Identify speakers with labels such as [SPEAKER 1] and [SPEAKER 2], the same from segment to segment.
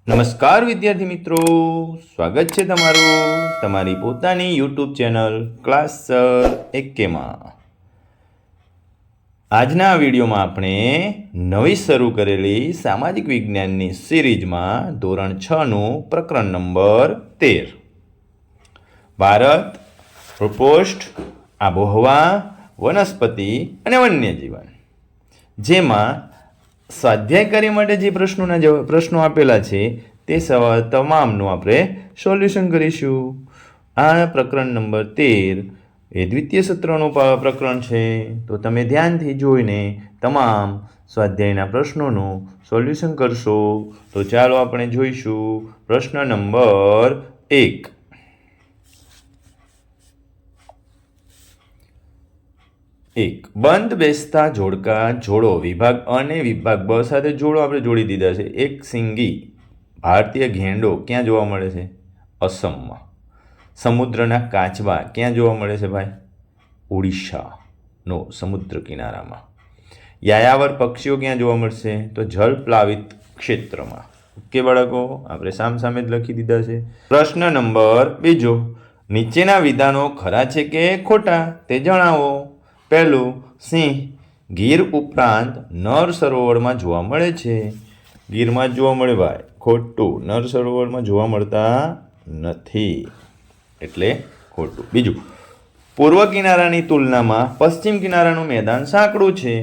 [SPEAKER 1] નમસ્કાર વિદ્યાર્થી મિત્રો, સ્વાગત છે તમારું તમારી પોતાની યુટ્યુબ ચેનલ ક્લાસ સર એકેમાં. આજના આ વિડીયોમાં આપણે નવી શરૂ કરેલી સામાજિક વિજ્ઞાનની સિરીઝમાં ધોરણ 6નું પ્રકરણ નંબર 13 ભારત, પ્રકોષ્ઠ, આબોહવા, વનસ્પતિ અને વન્યજીવન, જેમાં સ્વાધ્યાય કાર્ય માટે જે પ્રશ્નો આપેલા છે તે તમામનું આપણે સોલ્યુશન કરીશું. આ પ્રકરણ નંબર 13 એ દ્વિતીય સત્રનું પ્રકરણ છે, તો તમે ધ્યાનથી જોઈને તમામ સ્વાધ્યાયના પ્રશ્નોનું સોલ્યુશન કરશો. તો ચાલો આપણે જોઈશું પ્રશ્ન નંબર 1. બંધ બેસતા જોડકા જોડો. વિભાગ અ અને વિભાગ બ સાથે જોડો આપણે જોડી દીધા છે. એક સિંગી ભારતીય ઘેંડો ક્યાં જોવા મળે છે? અસમમાં. સમુદ્રના કાચબા ક્યાં જોવા મળે છે ભાઈ? ઓડિશાનો સમુદ્ર કિનારામાં. યાયાવર પક્ષીઓ ક્યાં જોવા મળશે? તો જળપ્લાવિત ક્ષેત્રમાં. ઓકે બાળકો, આપણે સામસામે જ લખી દીધા છે. પ્રશ્ન નંબર 2. નીચેના વિધાનો ખરા છે કે ખોટા તે જણાવો. પહેલું, સિંહ ગીર ઉપરાંત નર સરોવરમાં જોવા મળે છે. ગીરમાં જ જોવા મળે ભાઈ. ખોટું, નર સરોવરમાં જોવા મળતા નથી, એટલે ખોટું. બીજું, પૂર્વ કિનારાની તુલનામાં પશ્ચિમ કિનારાનું મેદાન સાંકડું છે.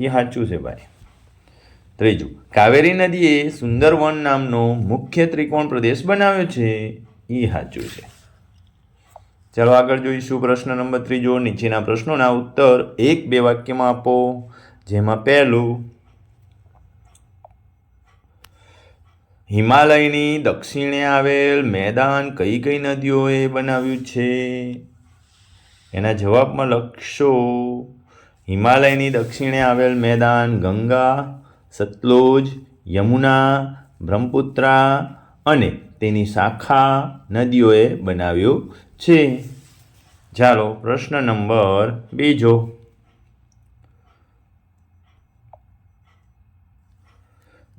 [SPEAKER 1] એ સાચું છે ભાઈ. ત્રીજું, કાવેરી નદીએ સુંદરવન નામનો મુખ્ય ત્રિકોણ પ્રદેશ બનાવ્યો છે. એ સાચું છે. ચાલો આગળ જોઈશું પ્રશ્ન નંબર 3. નીચેના પ્રશ્નોના ઉત્તર 1-2 વાક્યમાં આપો. જેમાં પહેલું, હિમાલયની દક્ષિણે આવેલ મેદાન કઈ કઈ નદીઓએ બનાવ્યું છે? એના જવાબમાં લખશો, હિમાલયની દક્ષિણે આવેલ મેદાન ગંગા, સતલુજ, યમુના, બ્રહ્મપુત્રા અને તેની શાખા નદીઓએ બનાવ્યું છે. ચાલો પ્રશ્ન નંબર 2.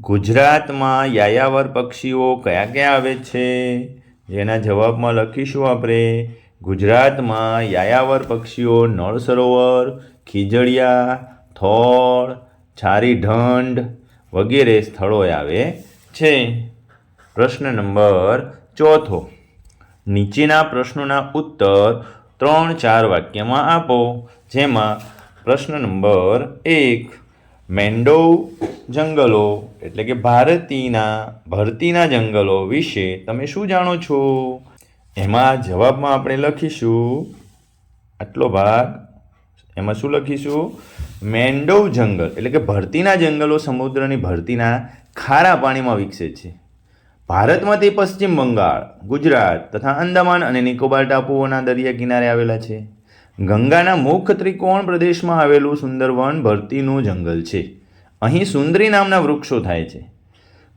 [SPEAKER 1] ગુજરાતમાં યાયાવર પક્ષીઓ કયા કયા આવે છે? જેના જવાબમાં લખીશું આપણે, ગુજરાતમાં યાયાવર પક્ષીઓ નળ સરોવર, ખીજડીયા, થોળ, છારી ઢંઢ વગેરે સ્થળોએ આવે છે. પ્રશ્ન નંબર 4. નીચેના પ્રશ્નોના ઉત્તર 3-4 વાક્યમાં આપો. જેમાં પ્રશ્ન નંબર 1, મેન્ડોવ જંગલો એટલે કે ભરતીના જંગલો વિશે તમે શું જાણો છો? એમાં જવાબમાં આપણે લખીશું આટલો ભાગ. એમાં શું લખીશું? મેન્ડોવ જંગલ એટલે કે ભરતીના જંગલો સમુદ્રની ભરતીના ખારા પાણીમાં વિકસે છે. ભારતમાં તે પશ્ચિમ બંગાળ, ગુજરાત તથા અંદમાન અને નિકોબાર ટાપુઓના દરિયા કિનારે આવેલા છે. ગંગાના મુખ્ય ત્રિકોણ પ્રદેશમાં આવેલું સુંદરવન ભરતીનું જંગલ છે. અહીં સુંદરી નામના વૃક્ષો થાય છે.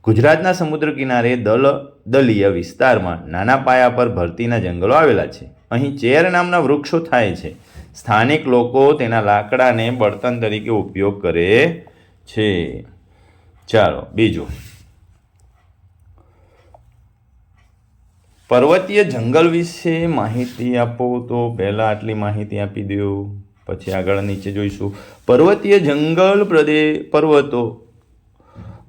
[SPEAKER 1] ગુજરાતના સમુદ્ર કિનારે દલદલીય વિસ્તારમાં નાના પાયા પર ભરતીના જંગલો આવેલા છે. અહીં ચેર નામના વૃક્ષો થાય છે. સ્થાનિક લોકો તેના લાકડાને બળતણ તરીકે ઉપયોગ કરે છે. ચાલો બીજું, પર્વતીય જંગલ વિશે માહિતી આપો. તો પહેલાં આટલી માહિતી આપી દો, પછી આગળ નીચે જોઈશું. પર્વતીય જંગલ પર્વતો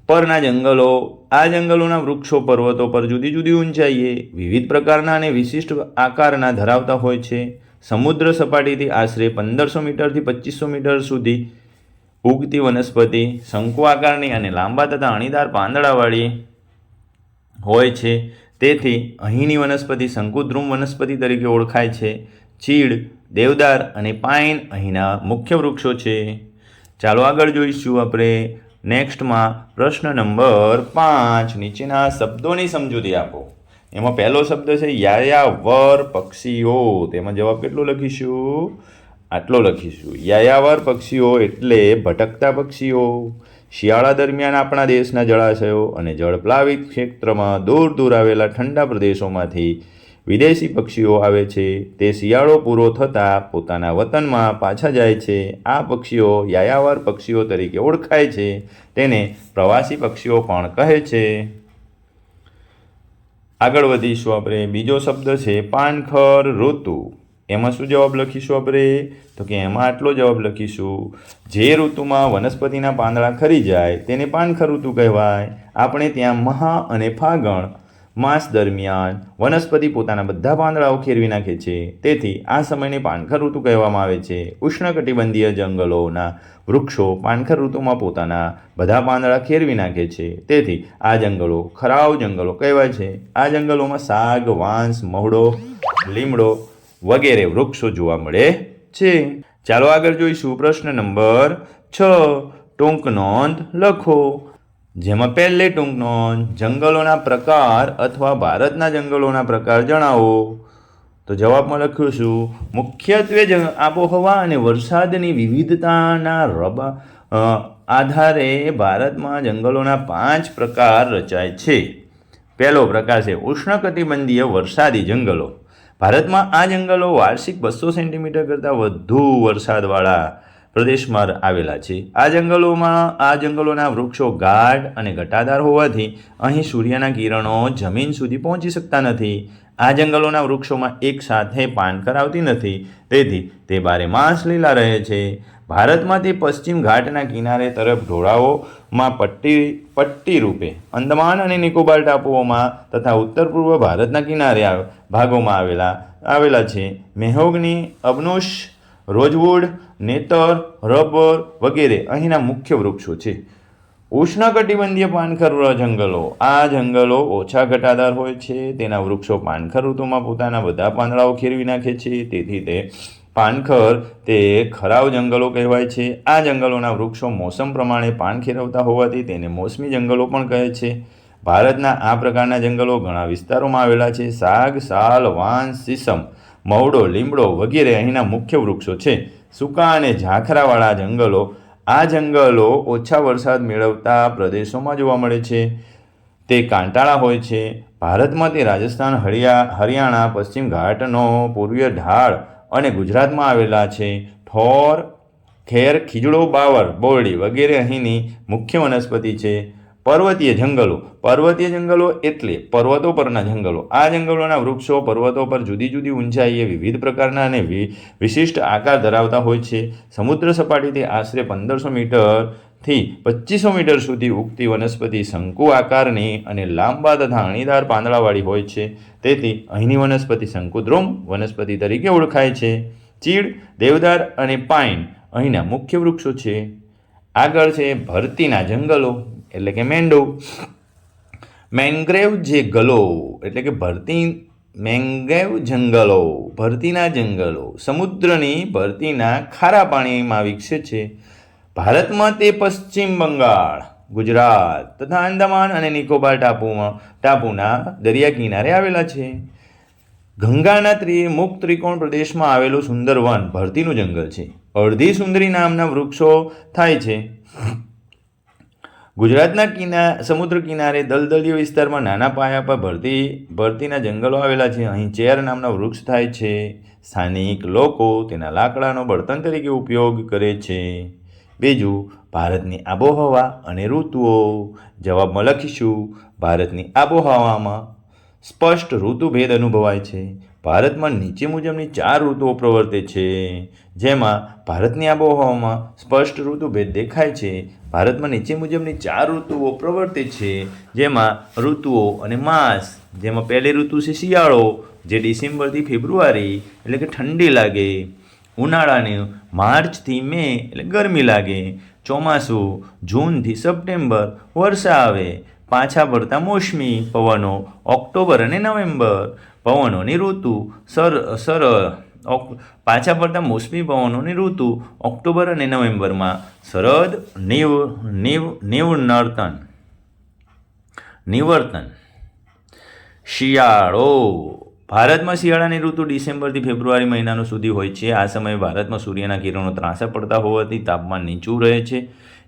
[SPEAKER 1] પરના જંગલો. આ જંગલોના વૃક્ષો પર્વતો પર જુદી જુદી ઊંચાઈએ વિવિધ પ્રકારના અને વિશિષ્ટ આકારના ધરાવતા હોય છે. સમુદ્ર સપાટીથી આશરે 1500 મીટરથી 2500 મીટર સુધી ઉગતી વનસ્પતિ શંકુ આકારની અને લાંબા તથા અણીદાર પાંદડાવાળી હોય છે. તેથી અહીંની વનસ્પતિ શંકુદ્રુમ વનસ્પતિ તરીકે ઓળખાય છે. ચીડ, દેવદાર અને પાઇન અહીંના મુખ્ય વૃક્ષો છે. ચાલો આગળ જોઈશું આપણે નેક્સ્ટમાં પ્રશ્ન નંબર 5. નીચેના શબ્દોની સમજૂતી આપો. એમાં પહેલો શબ્દ છે યાયાવર પક્ષીઓ. તેમાં જવાબ કેટલો લખીશું? આટલો લખીશું. યાયાવર પક્ષીઓ એટલે ભટકતા પક્ષીઓ. શિયાળા દરમિયાન આપણા દેશના જળાશયો અને જળપ્લાવિત ક્ષેત્રમાં દૂર દૂર આવેલા ઠંડા પ્રદેશોમાંથી વિદેશી પક્ષીઓ આવે છે. તે શિયાળો પૂરો થતાં પોતાના વતનમાં પાછા જાય છે. આ પક્ષીઓ યાયાવર પક્ષીઓ તરીકે ઓળખાય છે. તેને પ્રવાસી પક્ષીઓ પણ કહે છે. આગળ વધીશું આપણે. બીજો શબ્દ છે પાનખર ઋતુ. એમાં શું જવાબ લખીશું આપણે? તો કે એમાં આટલો જવાબ લખીશું, જે ઋતુમાં વનસ્પતિના પાંદડા ખરી જાય તેને પાનખર ઋતુ કહેવાય. આપણે ત્યાં મહા અને ફાગણ માસ દરમિયાન વનસ્પતિ પોતાના બધા પાંદડાઓ ખેરવી નાખે છે, તેથી આ સમયને પાનખર ઋતુ કહેવામાં આવે છે. ઉષ્ણકટિબંધીય જંગલોના વૃક્ષો પાનખર ઋતુમાં પોતાના બધા પાંદડા ખેરવી નાખે છે, તેથી આ જંગલો ખરાવ જંગલો કહેવાય છે. આ જંગલોમાં સાગ, વાંસ, મહુડો, લીમડો વગેરે વૃક્ષો જોવા મળે છે. ચાલો આગળ જોઈશું. પ્રશ્ન નંબર 6, ટૂંક નોંધ લખો. જેમાં પહેલે ટૂંક નોંધ, જંગલોના પ્રકાર અથવા ભારતના જંગલોના પ્રકાર જણાવો. તો જવાબમાં લખ્યું છું, મુખ્યત્વે આબોહવા અને વરસાદની વિવિધતાના આધારે ભારતમાં જંગલોના 5 પ્રકાર રચાય છે. પહેલો પ્રકાર છે ઉષ્ણકટિબંધીય વરસાદી જંગલો. ભારતમાં આ જંગલો વાર્ષિક 200 સેન્ટીમીટર કરતાં વધુ વરસાદવાળા પ્રદેશમાં આવેલા છે. આ જંગલોના વૃક્ષો ગાઢ અને ઘટાદાર હોવાથી અહીં સૂર્યના કિરણો જમીન સુધી પહોંચી શકતા નથી. આ જંગલોના વૃક્ષોમાં એક સાથે પાનખર આવતી નથી, તેથી તે બારેમાસ લીલા રહે છે. ભારતમાં તે પશ્ચિમ ઘાટના કિનારે તરફ ઢોળાવોમાં પટ્ટી રૂપે અંદમાન અને નિકોબાર ટાપુઓમાં તથા ઉત્તર પૂર્વ ભારતના કિનારે ભાગોમાં આવેલા છે. મેહોગની, અબનુશ, રોઝવુડ, નેતર, રબર વગેરે અહીંના મુખ્ય વૃક્ષો છે. ઉષ્ણકટિબંધીય પાનખર જંગલો. આ જંગલો ઓછા ઘટાદાર હોય છે. તેના વૃક્ષો પાનખર ઋતુમાં પોતાના બધા પાંદડાઓ ખેરવી નાખે છે, તેથી તે પાનખર તે ખરાવ જંગલો કહેવાય છે. આ જંગલોના વૃક્ષો મોસમ પ્રમાણે પાન ખેરવતા હોવાથી તેને મોસમી જંગલો પણ કહે છે. ભારતના આ પ્રકારના જંગલો ઘણા વિસ્તારોમાં આવેલા છે. સાગ, સાલ, વાંસ, સીસમ, મહુડો, લીમડો વગેરે અહીંના મુખ્ય વૃક્ષો છે. સૂકા અને ઝાખરાવાળા જંગલો. આ જંગલો ઓછા વરસાદ મેળવતા પ્રદેશોમાં જોવા મળે છે. તે કાંટાળા હોય છે. ભારતમાં તે રાજસ્થાન, હરિયાણા, પશ્ચિમ ઘાટનો પૂર્વીય ઢાળ અને ગુજરાતમાં આવેલા છે. ઠોર, ખેર, ખીજડો, બાવર, બોરડી વગેરે અહીંની મુખ્ય વનસ્પતિ છે. પર્વતીય જંગલો એટલે પર્વતો પરના જંગલો. આ જંગલોના વૃક્ષો પર્વતો પર જુદી જુદી ઊંચાઈએ વિવિધ પ્રકારના અને વિશિષ્ટ આકાર ધરાવતા હોય છે. સમુદ્ર સપાટીથી આશરે 1500 મીટરથી 2500 મીટર સુધી ઉગતી વનસ્પતિ શંકુ આકારની અને લાંબા તથા અણીદાર પાંદડાવાળી હોય છે, તેથી અહીંની વનસ્પતિ શંકુદ્રુમ વનસ્પતિ તરીકે ઓળખાય છે. ચીડ, દેવદાર અને પાઇન અહીંના મુખ્ય વૃક્ષો છે. આગળ છે ભરતીના જંગલો એટલે કે મેંગ્રેવ એટલે કે ભરતીના જંગલો સમુદ્રની ભરતીના ખારા પાણીમાં વિકસે છે. ભારતમાં તે પશ્ચિમ બંગાળ, ગુજરાત તથા આંદામાન અને નિકોબાર ટાપુના દરિયા કિનારે આવેલા છે. ગંગાના મુખ ત્રિકોણ પ્રદેશમાં આવેલું સુંદરવન ભરતીનું જંગલ છે. અડધી સુંદરી નામના વૃક્ષો થાય છે. ગુજરાતના સમુદ્ર કિનારે દલદલીય વિસ્તારમાં નાના પાયા પર ભરતીના જંગલો આવેલા છે. અહીં ચેર નામના વૃક્ષ થાય છે. સ્થાનિક લોકો તેના લાકડાનો બળતણ તરીકે ઉપયોગ કરે છે. બીજું, ભારતની આબોહવા અને ઋતુઓ. જવાબમાં લખીશું, ભારતની આબોહવામાં સ્પષ્ટ ઋતુભેદ અનુભવાય છે. ભારતમાં નીચે મુજબની 4 ઋતુઓ પ્રવર્તે છે. જેમાં ભારતની આબોહવામાં સ્પષ્ટ ઋતુભેદ દેખાય છે. ભારતમાં નીચે મુજબની 4 ઋતુઓ પ્રવર્તે છે, જેમાં ઋતુઓ અને માસ. જેમાં પહેલી ઋતુ છે શિયાળો, જે ડિસેમ્બરથી ફેબ્રુઆરી એટલે કે ઠંડી લાગે. ઉનાળાની માર્ચથી મે એટલે ગરમી લાગે. ચોમાસું જૂનથી સપ્ટેમ્બર વર્ષા આવે. પાછા પડતા મોસમી પવનો ઓક્ટોબર અને નવેમ્બર. પવનોની ઋતુ પાછા પડતા મોસમી પવનોની ઋતુ ઓક્ટોબર અને નવેમ્બરમાં. શરદ, નિવર્તન. શિયાળો. ભારતમાં શિયાળાની ઋતુ ડિસેમ્બરથી ફેબ્રુઆરી મહિનાનો સુધી હોય છે. આ સમયે ભારતમાં સૂર્યના કિરણો ત્રાંસા પડતા હોવાથી તાપમાન નીચું રહે છે.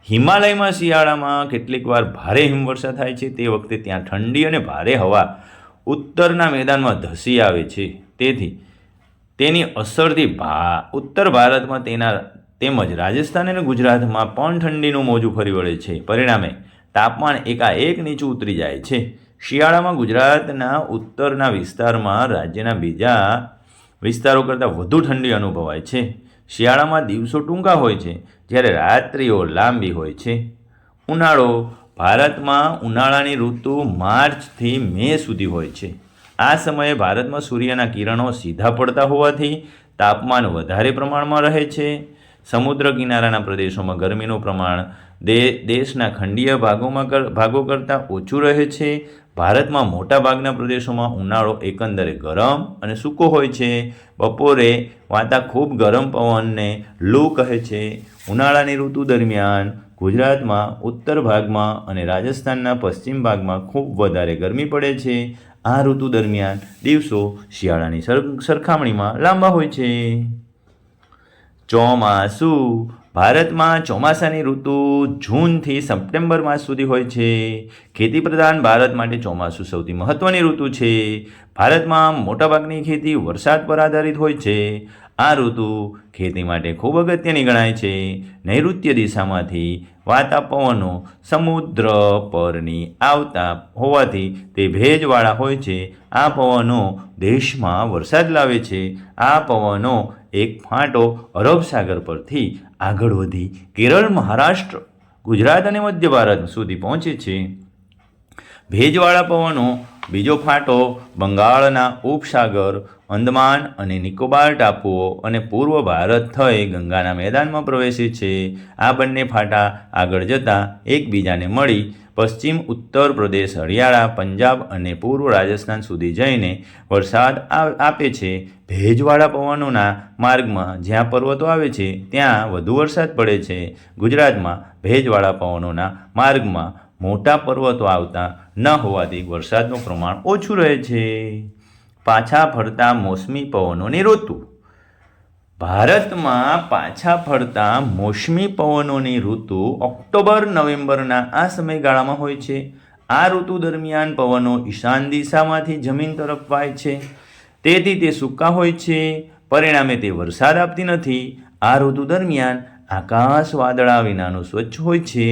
[SPEAKER 1] હિમાલયમાં શિયાળામાં કેટલીક વાર ભારે હિમવર્ષા થાય છે. તે વખતે ત્યાં ઠંડી અને ભારે હવા ઉત્તરના મેદાનમાં ધસી આવે છે. તેથી તેની અસરથી ઉત્તર ભારતમાં તેમજ રાજસ્થાન અને ગુજરાતમાં પણ ઠંડીનું મોજું ફરી વળે છે. પરિણામે તાપમાન એકાએક નીચું ઉતરી જાય છે. શિયાળામાં ગુજરાતના ઉત્તરના વિસ્તારમાં રાજ્યના બીજા વિસ્તારો કરતાં વધુ ઠંડી અનુભવાય છે. શિયાળામાં દિવસો ટૂંકા હોય છે જ્યારે રાત્રિઓ લાંબી હોય છે. ઉનાળો ભારતમાં ઉનાળાની ઋતુ માર્ચથી મે સુધી હોય છે. આ સમયે ભારતમાં સૂર્યના કિરણો સીધા પડતા હોવાથી તાપમાન વધારે પ્રમાણમાં રહે છે. સમુદ્ર કિનારાના પ્રદેશોમાં ગરમીનું પ્રમાણ દેશના ખંડીય ભાગો કરતાં ઓછું રહે છે. ભારતમાં મોટાભાગના પ્રદેશોમાં ઉનાળો એકંદરે ગરમ અને સૂકો હોય છે. બપોરે વાતા ખૂબ ગરમ પવનને લૂ કહે છે. ઉનાળાની ઋતુ દરમિયાન ગુજરાતમાં ઉત્તર ભાગમાં અને રાજસ્થાનના પશ્ચિમ ભાગમાં ખૂબ વધારે ગરમી પડે છે. આ ઋતુ દરમિયાન દિવસો શિયાળાની સરખામણીમાં લાંબા હોય છે. ચોમાસું ભારતમાં ચોમાસાની ઋતુ જૂનથી સપ્ટેમ્બર માસ સુધી હોય છે. ખેતીપ્રધાન ભારત માટે ચોમાસું સૌથી મહત્ત્વની ઋતુ છે. ભારતમાં મોટાભાગની ખેતી વરસાદ પર આધારિત હોય છે. આ ઋતુ ખેતી માટે ખૂબ અગત્યની ગણાય છે. નૈઋત્ય દિશામાંથી વાતા પવનો સમુદ્ર પરની આવતા હોવાથી તે ભેજવાળા હોય છે. આ પવનો દેશમાં વરસાદ લાવે છે. આ પવનો એક ફાંટો અરબ સાગર પરથી આગળ વધી કેરળ, મહારાષ્ટ્ર, ગુજરાત અને મધ્ય ભારત સુધી પહોંચે છે. ભેજવાળા પવનો બીજો ફાંટો બંગાળના ઉપસાગર, અંદમાન અને નિકોબાર ટાપુઓ અને પૂર્વ ભારત થઈ ગંગાના મેદાનમાં પ્રવેશે છે. આ બંને ફાંટા આગળ જતાં એકબીજાને મળી પશ્ચિમ ઉત્તર પ્રદેશ, હરિયાણા, પંજાબ અને પૂર્વ રાજસ્થાન સુધી જઈને વરસાદ આપે છે. ભેજવાળા પવનોના માર્ગમાં જ્યાં પર્વતો આવે છે ત્યાં વધુ વરસાદ પડે છે. ગુજરાતમાં ભેજવાળા પવનોના માર્ગમાં મોટા પર્વતો આવતા ન હોવાથી વરસાદનું પ્રમાણ ઓછું રહે છે. પાછા ફરતા મોસમી પવનોની ઋતુ. ભારતમાં પાછા ફરતા મોસમી પવનોની ઋતુ ઓક્ટોબર-નવેમ્બરના આ સમયગાળામાં હોય છે. આ ઋતુ દરમિયાન પવનો ઈશાન દિશામાંથી જમીન તરફ વાય છે. તેથી તે સૂકા હોય છે. પરિણામે તે વરસાદ આપતી નથી. આ ઋતુ દરમિયાન આકાશ વાદળા વિનાનું સ્વચ્છ હોય છે.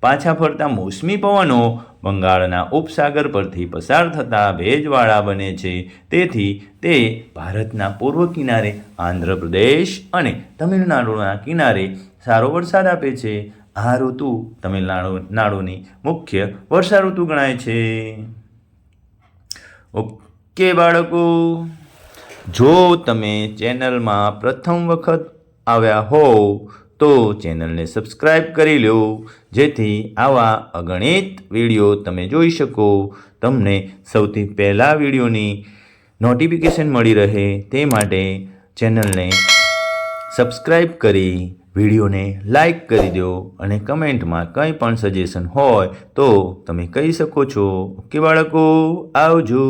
[SPEAKER 1] પાછા ફરતા મોસમી પવનો બંગાળના ઉપસાગર પરથી પસાર થતાં ભેજવાળા બને છે. તેથી તે ભારતના પૂર્વ કિનારે આંધ્રપ્રદેશ અને તમિલનાડુના કિનારે સારો વરસાદ આપે છે. આ ઋતુ તમિલનાડુની મુખ્ય વર્ષા ઋતુ ગણાય છે. ઓકે બાળકો, જો તમે ચેનલમાં પ્રથમ વખત આવ્યા હોવ તો ચેનલને સબસ્ક્રાઈબ કરી લો, જેથી આવા અગણિત વિડીયો તમે જોઈ શકો. તમને સૌથી પહેલાં વિડીયોની નોટિફિકેશન મળી રહે તે માટે ચેનલને સબસ્ક્રાઈબ કરી વિડીયોને લાઈક કરી દો અને કમેન્ટમાં કંઈ પણ સજેશન હોય તો તમે કહી શકો છો. ઓકે બાળકો, આવજો.